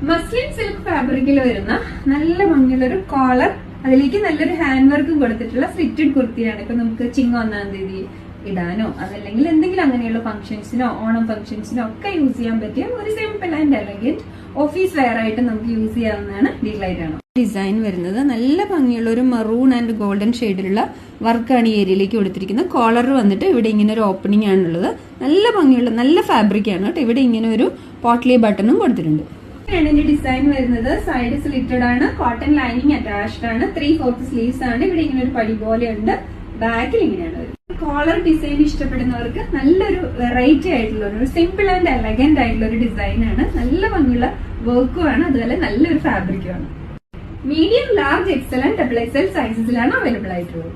Muslin silk ഫാബ്രിക്കിൽ വരുന്ന നല്ല ഭംഗിയുള്ള ഒരു കോളർ, അതിലേക്ക് നല്ലൊരു ഹാൻഡ് വർക്കും കൊടുത്തിട്ടുള്ള ഫിറ്റഡ് കുർത്തിയാണ്. ഇപ്പൊ നമുക്ക് ചിങ്ങ 1-ാം തീയതി ഇടാനോ അതല്ലെങ്കിൽ എന്തെങ്കിലും അങ്ങനെയുള്ള ഫംഗ്ഷൻസിനോ ഓണം ഫംഗ്ഷൻസിനോ ഒക്കെ യൂസ് ചെയ്യാൻ പറ്റിയ ഒരു simple and elegant office ware ആയിട്ട് നമുക്ക് യൂസ് ചെയ്യാവുന്നതാണ്. ഡീലൈറ്റ് ആണ് ഡിസൈൻ വരുന്നത്. നല്ല ഭംഗിയുള്ള ഒരു മറൂൺ ആൻഡ് ഗോൾഡൻ ഷെയ്ഡിലുള്ള വർക്കാണ് ഈ ഏരിയയിലേക്ക് കൊടുത്തിരിക്കുന്നത്. കോളർ വന്നിട്ട് ഇവിടെ ഇങ്ങനെ ഒരു ഓപ്പണിംഗ് ആണുള്ളത്. നല്ല ഭംഗിയുള്ള നല്ല ഫാബ്രിക് ആണ് കേട്ടോ. ഇവിടെ ഇങ്ങനെ ഒരു പോട്ട്ലി ബട്ടണും കൊടുത്തിട്ടുണ്ട്. ഇതിന്റെ ഡിസൈൻ വരുന്നത് സൈഡ് സ്ലിറ്റഡ് ആണ്, കോട്ടൺ ലൈനിങ് അറ്റാച്ച്ഡ് ആണ്, 3/4 സ്ലീവ്സ് ആണ്. ഇവിടെ ഇങ്ങനെ ഒരു പടി പോലെ ഉണ്ട്. ബാക്കിൽ ഇങ്ങനെയാണ് വരുന്നത്. കോളർ ഡിസൈൻ ഇഷ്ടപ്പെടുന്നവർക്ക് നല്ലൊരു വെറൈറ്റി ആയിട്ടുള്ള ഒരു സിമ്പിൾ ആൻഡ് എലഗന്റ് ആയിട്ടുള്ള ഒരു ഡിസൈൻ ആണ്. നല്ല ഭംഗിയുള്ള വർക്കും ആണ്, അതുപോലെ നല്ലൊരു ഫാബ്രിക്കും ആണ്. Medium, large, XL and XXL സൈസസിലാണ് അവൈലബിൾ ആയിട്ടുള്ളത്.